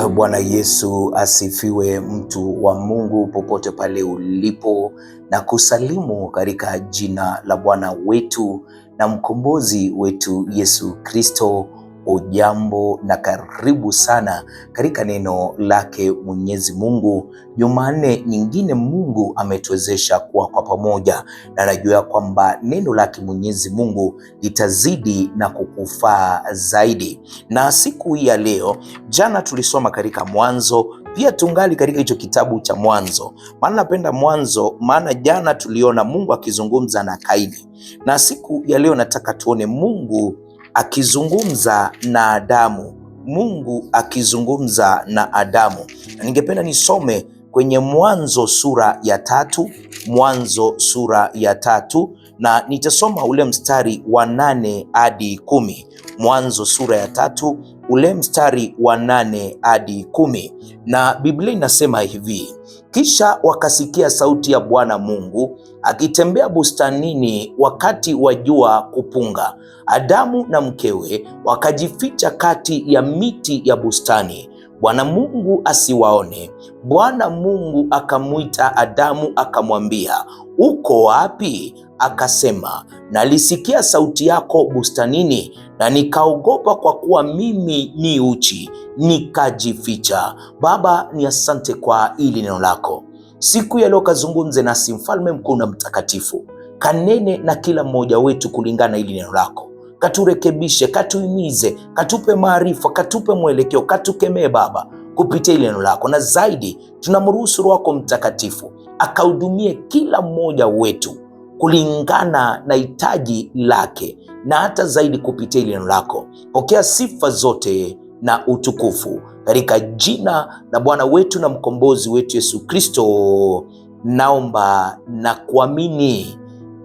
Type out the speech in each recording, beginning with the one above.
Bwana Yesu asifiwe, mtu wa Mungu popote pale ulipo, na kusalimu katika jina la Bwana wetu na mkombozi wetu Yesu Kristo. Ujambo na karibu sana katika neno lake Mwenyezi Mungu. Jumanne nyingine Mungu ametuwezesha kuwa kwa pamoja, na najua kwamba neno lake Mwenyezi Mungu litazidi na kukufaa zaidi. Na siku hii ya leo, jana tulisoma katika Mwanzo, pia tungali katika hicho kitabu cha Mwanzo. Maana napenda Mwanzo, maana jana tuliona Mungu akizungumza na Kaini, na siku ya leo nataka tuone Mungu akizungumza na Adamu. Mungu akizungumza na Adamu. Na ningependa nisome kwenye Mwanzo sura ya 3, Mwanzo sura ya 3, na nitasoma ule mstari wa 8 hadi 10. Mwanzo sura ya 3 ule mstari wa 8 hadi 10. Na Biblia inasema hivi: kisha wakasikia sauti ya Bwana Mungu akitembea bustanini wakati wa jua kupunga. Adamu na mkewe wakajificha kati ya miti ya bustani, Bwana Mungu asiwaone. Bwana Mungu akamwita Adamu akamwambia, uko wapi? Akasema, nalisikia sauti yako bustanini, na nikaogopa, kwa kuwa mimi ni uchi, nikajificha. Baba, ni asante kwa hili neno lako. Siku ya leo kazungumze nasi, mfalme mkuu na mtakatifu, kanene na kila mmoja wetu kulingana na hili neno lako. Katurekebishe, katuhimize, katupe maarifa, katupe mwelekeo, katukemee Baba kupitia hili neno lako, na zaidi tunamruhusu Roho wako Mtakatifu akahudumie kila mmoja wetu kulingana na hitaji lake, na hata zaidi kupitia hili neno lako. Pokea sifa zote na utukufu katika jina la Bwana wetu na mkombozi wetu Yesu Kristo, naomba na kuamini,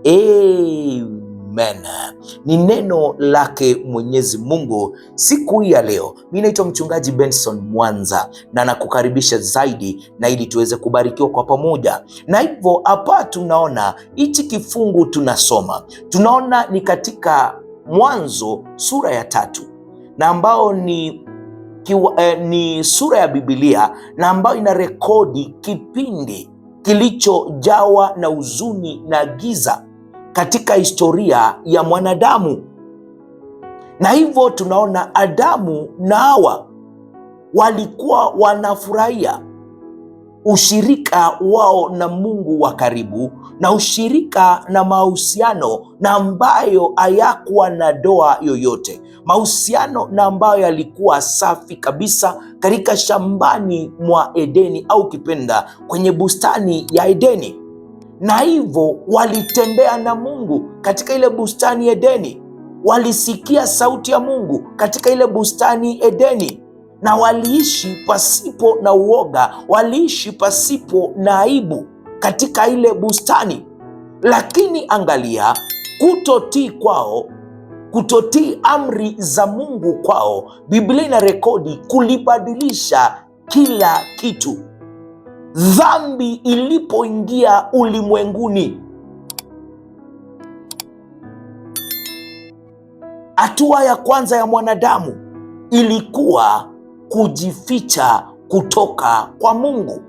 amen. Ni neno lake Mwenyezi Mungu siku hii ya leo. Mimi naitwa mchungaji Benson Mwanza, na nakukaribisha zaidi na ili tuweze kubarikiwa kwa pamoja. Na hivyo hapa tunaona hichi kifungu tunaona ni katika Mwanzo sura ya 3, na ambao ni sura ya Biblia na ambayo ina rekodi kipindi kilichojawa na huzuni na giza katika historia ya mwanadamu. Na hivyo tunaona Adamu na Hawa walikuwa wanafurahia ushirika wao na Mungu wa karibu, na ushirika na mahusiano na ambayo hayakuwa na doa yoyote, mahusiano na ambayo yalikuwa safi kabisa katika shambani mwa Edeni, au kipenda kwenye bustani ya Edeni. Na hivyo walitembea na Mungu katika ile bustani Edeni, walisikia sauti ya Mungu katika ile bustani Edeni, na waliishi pasipo na uoga, waliishi pasipo na aibu katika ile bustani. Lakini angalia, kutotii kwao, kutotii amri za Mungu kwao, Biblia ina rekodi kulibadilisha kila kitu. Dhambi ilipoingia ulimwenguni, hatua ya kwanza ya mwanadamu ilikuwa kujificha kutoka kwa Mungu.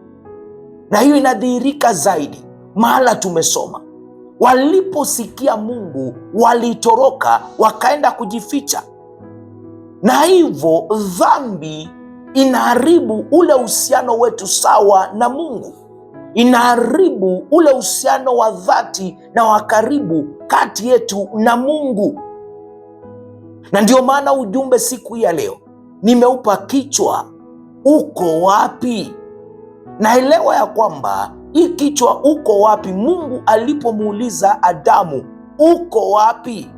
Na hiyo inadhihirika zaidi mahala tumesoma, waliposikia Mungu walitoroka wakaenda kujificha. Na hivyo dhambi inaharibu ule uhusiano wetu sawa na Mungu, inaharibu ule uhusiano wa dhati na wa karibu kati yetu na Mungu. Na ndio maana ujumbe siku hii ya leo nimeupa kichwa, uko wapi? Naelewa ya kwamba hii kichwa, uko wapi, Mungu alipomuuliza Adamu uko wapi,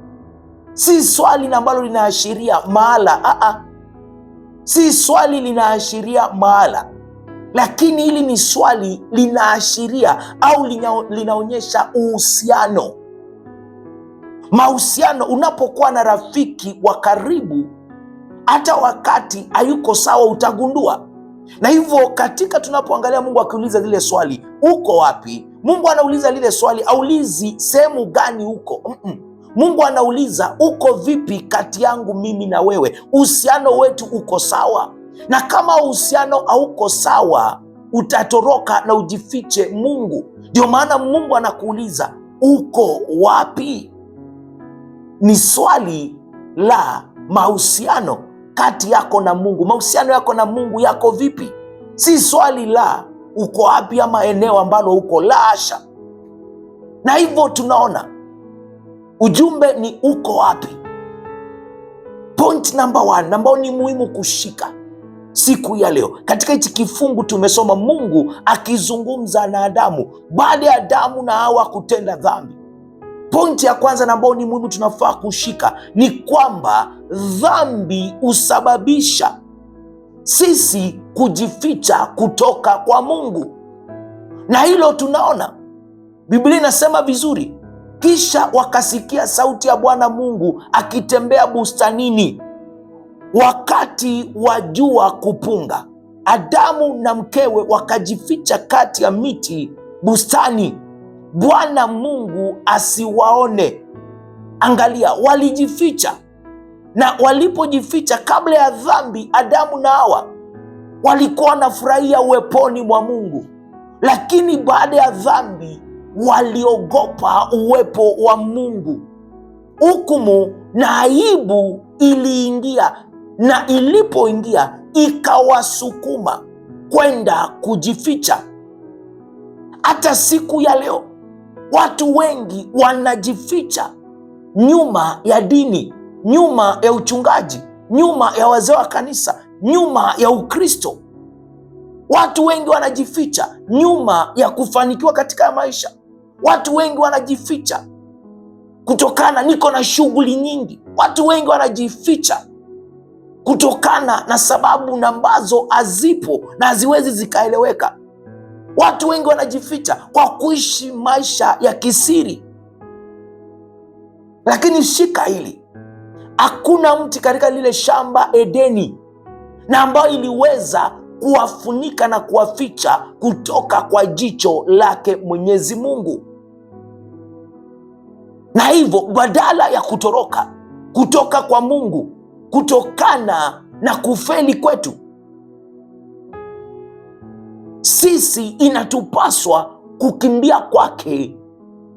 si swali ambalo linaashiria mahala, si swali linaashiria mahala, lakini hili ni swali linaashiria au linaonyesha uhusiano. Mahusiano, unapokuwa na rafiki wa karibu, hata wakati hayuko sawa utagundua. Na hivyo katika tunapoangalia Mungu akiuliza lile swali uko wapi, Mungu anauliza lile swali, aulizi sehemu gani uko. Mungu anauliza uko vipi kati yangu mimi na wewe, uhusiano wetu uko sawa? na kama uhusiano hauko sawa, utatoroka na ujifiche Mungu. Ndio maana Mungu anakuuliza uko wapi? Ni swali la mahusiano kati yako na Mungu. Mahusiano yako na Mungu yako vipi? Si swali la uko wapi ama eneo ambalo uko, la hasha. Na hivyo tunaona ujumbe ni uko wapi. Point number 1 ambao ni muhimu kushika siku ya leo, katika hichi kifungu tumesoma Mungu akizungumza na Adamu baada ya Adamu na Hawa kutenda dhambi. Pointi ya kwanza na ambao ni muhimu tunafaa kushika ni kwamba dhambi husababisha sisi kujificha kutoka kwa Mungu, na hilo tunaona Biblia inasema vizuri, kisha wakasikia sauti ya Bwana Mungu akitembea bustanini wakati wa jua kupunga. Adamu na mkewe wakajificha kati ya miti bustani, Bwana Mungu asiwaone. Angalia, walijificha, na walipojificha kabla ya dhambi, Adamu na Hawa walikuwa wanafurahia uweponi mwa Mungu, lakini baada ya dhambi waliogopa uwepo wa Mungu. Hukumu na aibu iliingia, na ilipoingia ikawasukuma kwenda kujificha. Hata siku ya leo watu wengi wanajificha nyuma ya dini, nyuma ya uchungaji, nyuma ya wazee wa kanisa, nyuma ya Ukristo. Watu wengi wanajificha nyuma ya kufanikiwa katika maisha. Watu wengi wanajificha kutokana niko na shughuli nyingi. Watu wengi wanajificha kutokana na sababu ambazo hazipo na haziwezi zikaeleweka. Watu wengi wanajificha kwa kuishi maisha ya kisiri. Lakini shika hili, hakuna mti katika lile shamba Edeni na ambayo iliweza kuwafunika na kuwaficha kutoka kwa jicho lake Mwenyezi Mungu. Na hivyo badala ya kutoroka kutoka kwa Mungu kutokana na kufeli kwetu, sisi inatupaswa kukimbia kwake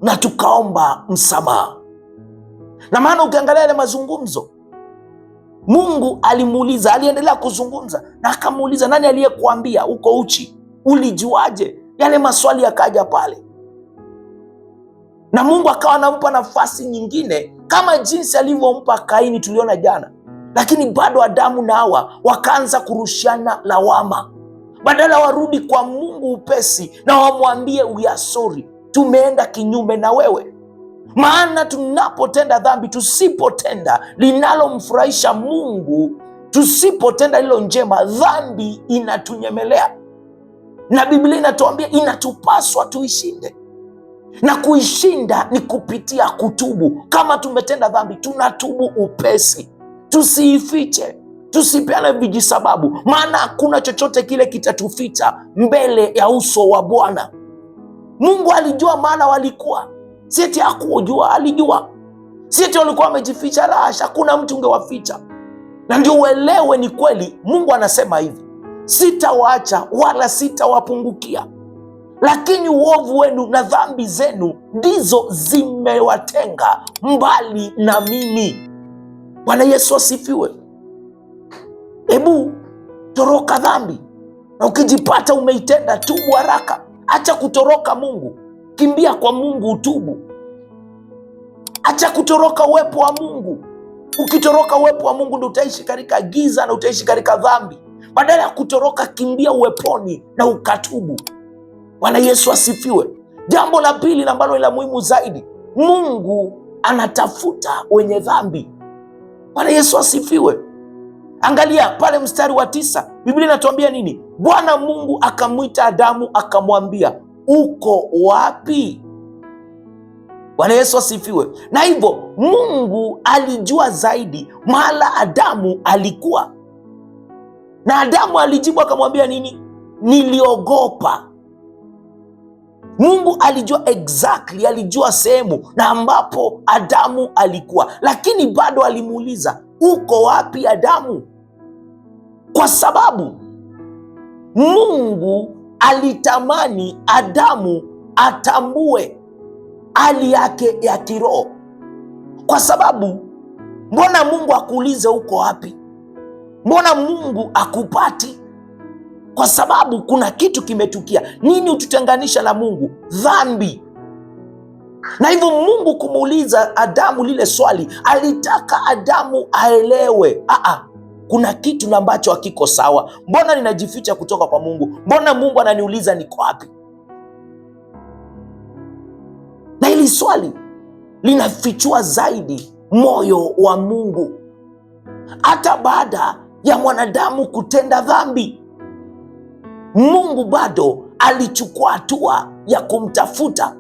na tukaomba msamaha. Na maana ukiangalia yale mazungumzo, Mungu alimuuliza, aliendelea kuzungumza na akamuuliza, nani aliyekuambia uko uchi? Ulijuaje? Yale maswali yakaja pale, na Mungu akawa anampa nafasi nyingine kama jinsi alivyompa Kaini, tuliona jana. Lakini bado Adamu na Hawa wakaanza kurushiana lawama. Badala warudi kwa Mungu upesi na wamwambie we are sorry, tumeenda kinyume na wewe. Maana tunapotenda dhambi, tusipotenda linalomfurahisha Mungu, tusipotenda lilo njema, dhambi inatunyemelea, na Biblia inatuambia inatupaswa tuishinde, na kuishinda ni kupitia kutubu. Kama tumetenda dhambi, tunatubu upesi, tusiifiche, tusipeane vijisababu, maana hakuna chochote kile kitatuficha mbele ya uso wa Bwana. Mungu alijua maana walikuwa, sieti hakujua, alijua. Sieti walikuwa wamejificha, la hasha, hakuna mtu ungewaficha. Na ndio uelewe ni kweli, Mungu anasema hivi, sitawaacha wala sitawapungukia, lakini uovu wenu na dhambi zenu ndizo zimewatenga mbali na mimi. Bwana Yesu asifiwe. Hebu toroka dhambi, na ukijipata umeitenda, tubu haraka. Acha kutoroka Mungu, kimbia kwa Mungu, utubu. Acha kutoroka uwepo wa Mungu. Ukitoroka uwepo wa Mungu ndio utaishi katika giza na utaishi katika dhambi. Badala ya kutoroka, kimbia uweponi na ukatubu. Bwana Yesu asifiwe. Jambo la pili ambalo ni la muhimu zaidi, Mungu anatafuta wenye dhambi. Bwana Yesu asifiwe. Angalia pale mstari wa 9, Biblia inatuambia nini? Bwana Mungu akamwita Adamu akamwambia, uko wapi? Bwana Yesu asifiwe. Na hivyo Mungu alijua zaidi mahala Adamu alikuwa, na Adamu alijibu akamwambia nini? Niliogopa. Mungu alijua exactly, alijua sehemu na ambapo Adamu alikuwa, lakini bado alimuuliza, uko wapi Adamu? kwa sababu Mungu alitamani Adamu atambue hali yake ya kiroho. Kwa sababu mbona Mungu akuulize uko wapi? Mbona Mungu akupati? Kwa sababu kuna kitu kimetukia. Nini ututenganisha na Mungu? Dhambi. Na hivyo Mungu kumuuliza Adamu lile swali, alitaka Adamu aelewe, kuna kitu ambacho hakiko sawa. Mbona ninajificha kutoka kwa Mungu? Mbona Mungu ananiuliza niko wapi? Na hili swali linafichua zaidi moyo wa Mungu. Hata baada ya mwanadamu kutenda dhambi, Mungu bado alichukua hatua ya kumtafuta.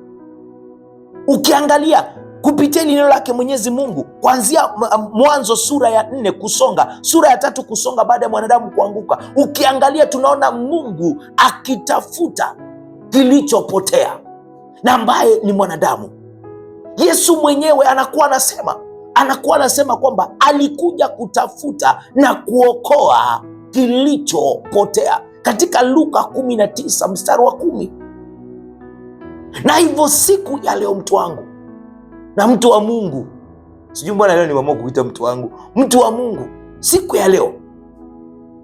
Ukiangalia kupitia neno lake Mwenyezi Mungu, kuanzia Mwanzo sura ya 4 kusonga sura ya 3 kusonga, baada ya mwanadamu kuanguka, ukiangalia tunaona Mungu akitafuta kilichopotea, na ambaye ni mwanadamu. Yesu mwenyewe anakuwa anasema kwamba alikuja kutafuta na kuokoa kilichopotea, katika Luka 19 mstari wa 10. Na hivyo siku ya leo, mtu wangu na mtu wa Mungu, sijui mbona leo nimeamua kuita mtu wangu, mtu wa Mungu, siku ya leo,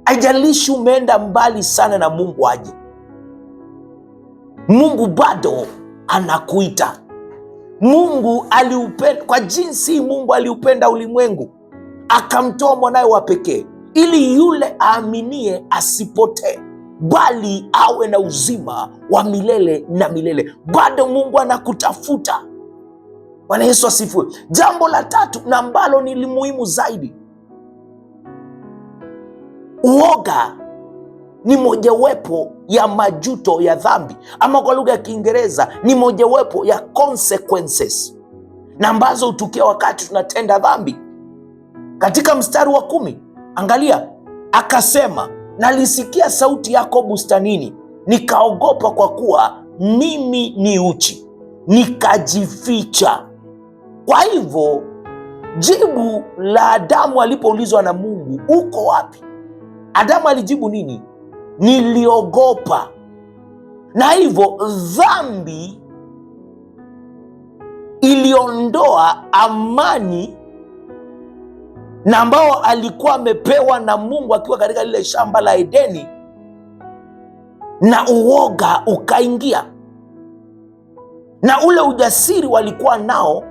haijalishi umeenda mbali sana na Mungu aje, Mungu bado anakuita. Mungu aliupenda, kwa jinsi Mungu aliupenda ulimwengu akamtoa mwanawe wa pekee, ili yule aaminie asipotee, bali awe na uzima wa milele na milele. Bado Mungu anakutafuta. Bwana Yesu asifiwe. Jambo la tatu na ambalo ni muhimu zaidi, uoga ni mojawapo ya majuto ya dhambi, ama kwa lugha ya Kiingereza ni mojawapo ya consequences na ambazo hutukia wakati tunatenda dhambi. Katika mstari wa 10, angalia, akasema, nalisikia sauti yako bustanini, nikaogopa, kwa kuwa mimi ni uchi, nikajificha. Kwa hivyo jibu la Adamu alipoulizwa na Mungu, uko wapi? Adamu alijibu nini? Niliogopa. Na hivyo dhambi iliondoa amani na ambao alikuwa amepewa na Mungu akiwa katika lile shamba la Edeni, na uoga ukaingia, na ule ujasiri walikuwa nao,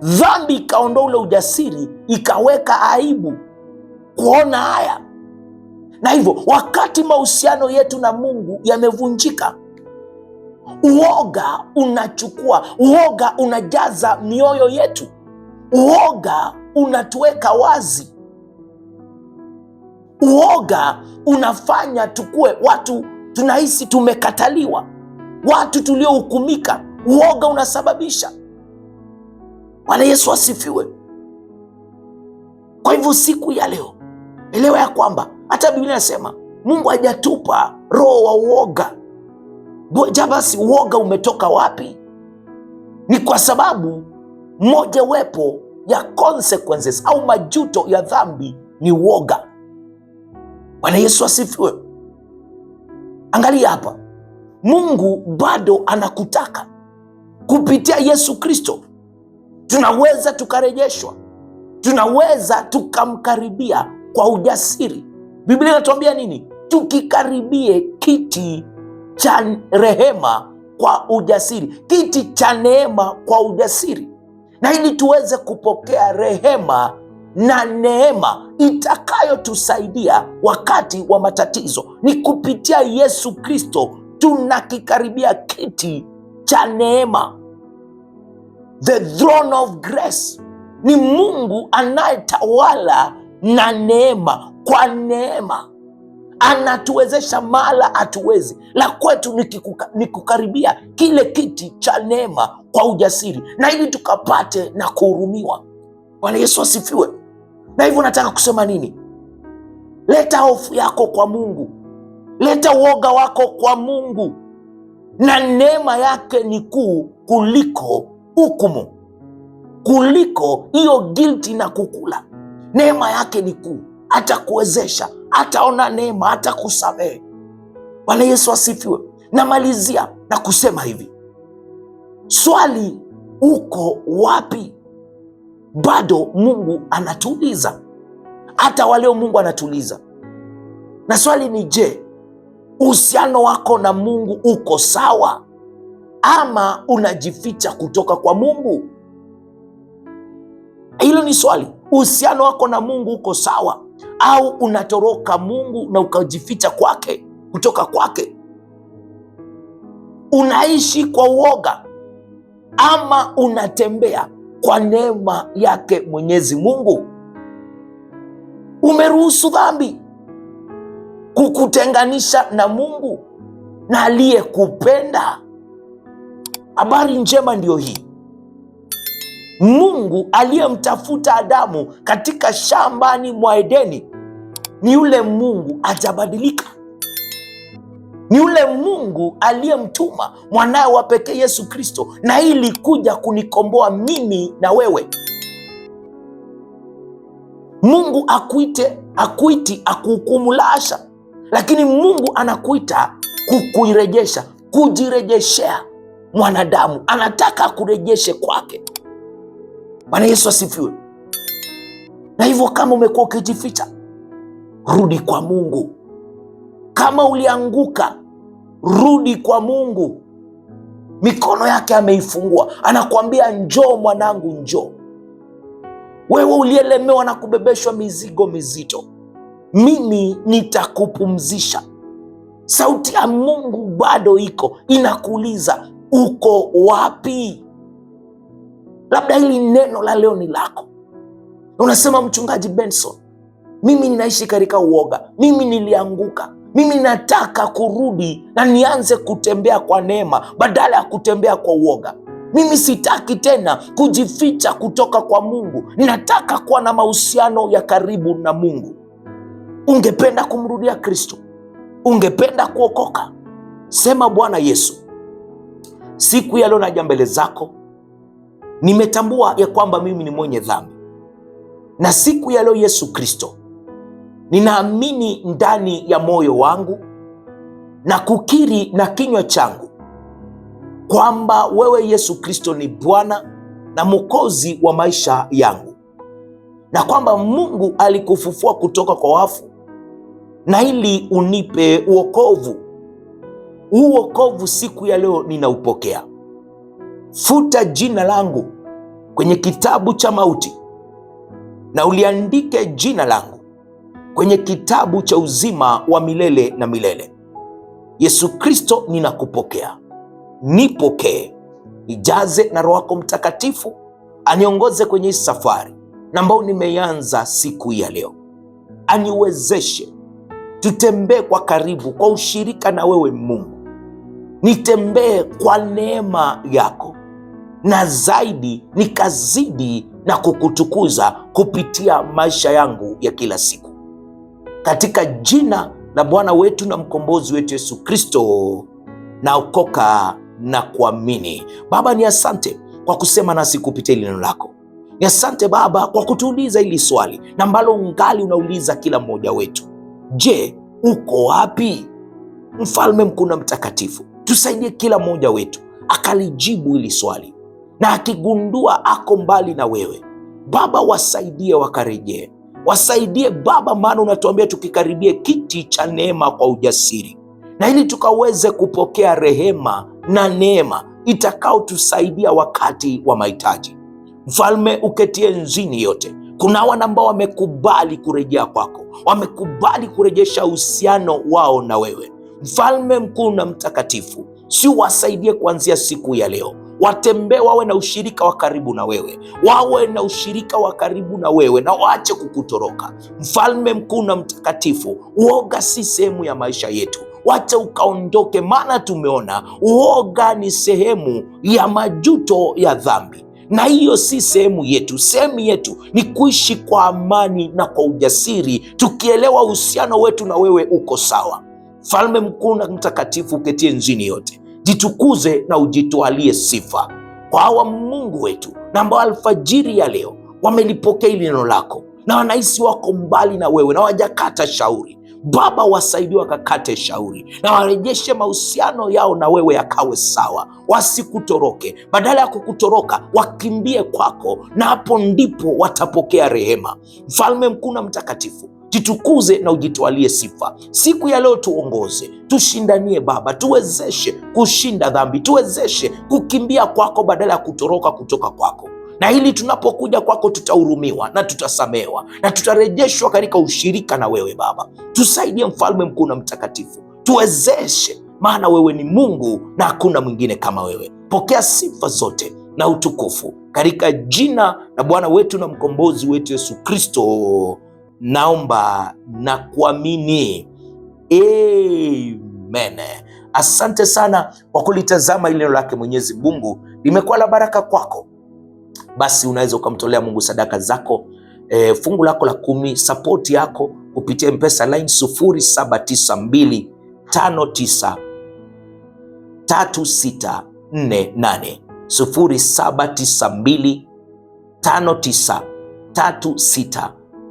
dhambi ikaondoa ule ujasiri, ikaweka aibu, kuona haya. Na hivyo wakati mahusiano yetu na Mungu yamevunjika, uoga uoga unajaza mioyo yetu, uoga unatuweka wazi, uoga unafanya tukue watu tunahisi tumekataliwa, watu tuliohukumika. Uoga unasababisha. Bwana Yesu asifiwe. Kwa hivyo siku ya leo, elewa ya kwamba hata Biblia inasema Mungu hajatupa roho wa uoga. Basi uoga umetoka wapi? Ni kwa sababu mojawapo ya consequences au majuto ya dhambi ni uoga. Bwana Yesu asifiwe. Angalia hapa, Mungu bado anakutaka. Kupitia Yesu Kristo tunaweza tukarejeshwa, tunaweza tukamkaribia kwa ujasiri. Biblia inatuambia nini? Tukikaribie kiti cha rehema kwa ujasiri, kiti cha neema kwa ujasiri, na ili tuweze kupokea rehema na neema itakayotusaidia wakati wa matatizo. Ni kupitia Yesu Kristo tunakikaribia kiti cha neema, the throne of grace. Ni Mungu anayetawala na neema. Kwa neema anatuwezesha mahala hatuwezi. La kwetu ni kukaribia kile kiti cha neema kwa ujasiri, na ili tukapate na kuhurumiwa. Bwana Yesu asifiwe. Na hivyo nataka kusema nini? Leta hofu yako kwa Mungu, leta uoga wako kwa Mungu, na neema yake ni kuu kuliko hukumu, kuliko hiyo guilty na kukula. Neema yake ni kuu, atakuwezesha ataona neema, atakusamehe. Bwana Yesu asifiwe. Namalizia na kusema hivi, swali, uko wapi? Bado Mungu anatuuliza, hata waleo Mungu anatuuliza. Na swali ni je, uhusiano wako na Mungu uko sawa, ama unajificha kutoka kwa Mungu? Hilo ni swali. Uhusiano wako na Mungu uko sawa, au unatoroka Mungu na ukajificha kwake, kutoka kwake? Unaishi kwa uoga, ama unatembea kwa neema yake Mwenyezi Mungu? Umeruhusu dhambi kukutenganisha na Mungu na aliyekupenda? Habari njema ndio hii. Mungu aliyemtafuta Adamu katika shambani mwa Edeni ni yule Mungu hajabadilika. Ni yule Mungu aliyemtuma mwanawe wa pekee Yesu Kristo, na ili kuja kunikomboa mimi na wewe. Mungu akuiti akuhukumu, la hasha, lakini Mungu anakuita kukuirejesha, kujirejeshea. Mwanadamu anataka akurejeshe kwake. Bwana Yesu asifiwe. Na hivyo kama umekuwa ukijificha, rudi kwa Mungu. Kama ulianguka, rudi kwa Mungu. Mikono yake ameifungua, anakuambia njoo mwanangu, njoo. Wewe uliyelemewa na kubebeshwa mizigo mizito, mimi nitakupumzisha. Sauti ya Mungu bado iko, inakuuliza uko wapi? Labda hili neno la leo ni lako. Unasema, Mchungaji Benson, mimi ninaishi katika uoga, mimi nilianguka, mimi nataka kurudi na nianze kutembea kwa neema badala ya kutembea kwa uoga. Mimi sitaki tena kujificha kutoka kwa Mungu, ninataka kuwa na mahusiano ya karibu na Mungu. Ungependa kumrudia Kristo? Ungependa kuokoka? Sema, Bwana Yesu, siku ya leo naja mbele zako, nimetambua ya kwamba mimi ni mwenye dhambi, na siku ya leo Yesu Kristo, ninaamini ndani ya moyo wangu na kukiri na kinywa changu kwamba wewe Yesu Kristo ni Bwana na Mwokozi wa maisha yangu, na kwamba Mungu alikufufua kutoka kwa wafu na ili unipe uokovu. Uokovu siku ya leo ninaupokea. Futa jina langu kwenye kitabu cha mauti na uliandike jina langu kwenye kitabu cha uzima wa milele na milele. Yesu Kristo, ninakupokea. Nipokee, nijaze na Roho yako Mtakatifu, aniongoze kwenye hii safari ambao nimeanza siku ya leo. Aniwezeshe tutembee kwa karibu, kwa ushirika na wewe Mungu. Nitembee kwa neema yako, na zaidi nikazidi na kukutukuza kupitia maisha yangu ya kila siku, katika jina la Bwana wetu na mkombozi wetu Yesu Kristo naokoka na kuamini. Baba, ni asante kwa kusema nasi kupitia neno lako. Ni asante Baba kwa kutuuliza hili swali na ambalo ungali unauliza kila mmoja wetu. Je, uko wapi? Mfalme mkuu na mtakatifu, tusaidie kila mmoja wetu akalijibu hili swali, na akigundua ako mbali na wewe Baba, wasaidie wakarejee. Wasaidie Baba, maana unatuambia tukikaribie kiti cha neema kwa ujasiri, na ili tukaweze kupokea rehema na neema itakao tusaidia wakati wa mahitaji. Mfalme uketie enzini yote, kuna wana ambao wamekubali kurejea kwako, wamekubali kurejesha uhusiano wao na wewe. Mfalme mkuu na mtakatifu, si wasaidie kuanzia siku ya leo, watembee, wawe na ushirika wa karibu na wewe, wawe na ushirika wa karibu na wewe na waache kukutoroka. Mfalme mkuu na mtakatifu, uoga si sehemu ya maisha yetu, wacha ukaondoke, maana tumeona uoga ni sehemu ya majuto ya dhambi, na hiyo si sehemu yetu. Sehemu yetu ni kuishi kwa amani na kwa ujasiri, tukielewa uhusiano wetu na wewe uko sawa. Mfalme mkuu na mtakatifu, uketie nzini yote, jitukuze na ujitwalie sifa kwa hawa Mungu wetu na ambao alfajiri ya leo wamelipokea hili neno lako na wanahisi wako mbali na wewe na wajakata shauri. Baba, wasaidie wakakate shauri na warejeshe mahusiano yao na wewe yakawe sawa, wasikutoroke. Badala ya kukutoroka, wakimbie kwako, na hapo ndipo watapokea rehema. Mfalme mkuu na mtakatifu, jitukuze na ujitwalie sifa. Siku ya leo tuongoze, tushindanie Baba, tuwezeshe kushinda dhambi, tuwezeshe kukimbia kwako badala ya kutoroka kutoka kwako. Na ili tunapokuja kwako tutahurumiwa na tutasamewa na tutarejeshwa katika ushirika na wewe Baba. Tusaidie mfalme mkuu na mtakatifu, tuwezeshe, maana wewe ni Mungu na hakuna mwingine kama wewe. Pokea sifa zote na utukufu katika jina la Bwana wetu na mkombozi wetu Yesu Kristo naomba na kuamini, amen. Asante sana kwa kulitazama ile neno lake Mwenyezi Mungu, limekuwa la baraka kwako. Basi unaweza ukamtolea Mungu sadaka zako, fungu lako la 10, support yako kupitia M-Pesa line 0792593648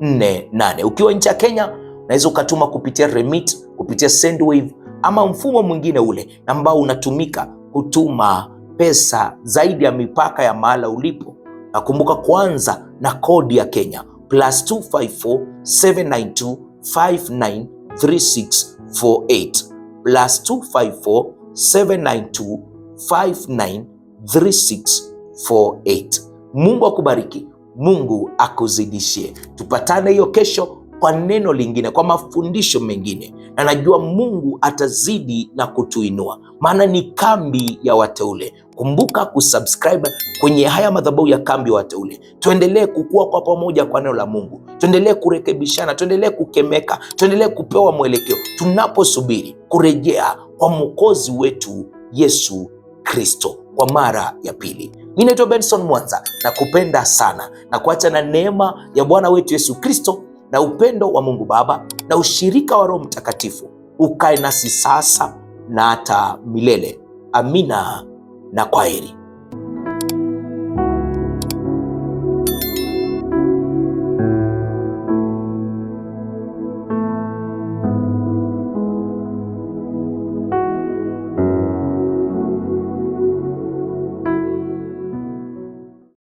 0792593648. Ukiwa nje ya Kenya unaweza ukatuma kupitia Remit, kupitia Sendwave ama mfumo mwingine ule ambao unatumika kutuma pesa zaidi ya mipaka ya mahala ulipo. Nakumbuka kwanza na kodi ya Kenya +254 792 593648 +254 792 593648. Mungu akubariki, Mungu akuzidishie. Tupatane hiyo kesho kwa neno lingine, kwa mafundisho mengine, na najua Mungu atazidi na kutuinua, maana ni kambi ya wateule. Kumbuka kusubscribe kwenye haya madhabahu ya kambi ya wateule. Tuendelee kukua kwa pamoja kwa neno la Mungu, tuendelee kurekebishana, tuendelee kukemeka, tuendelee kupewa mwelekeo tunaposubiri kurejea kwa Mwokozi wetu Yesu Kristo kwa mara ya pili. Mimi naitwa Benson Mwanza, na kupenda sana na kuacha na neema ya Bwana wetu Yesu Kristo na upendo wa Mungu Baba na ushirika wa Roho Mtakatifu ukae nasi sasa na hata milele. Amina na kwaheri.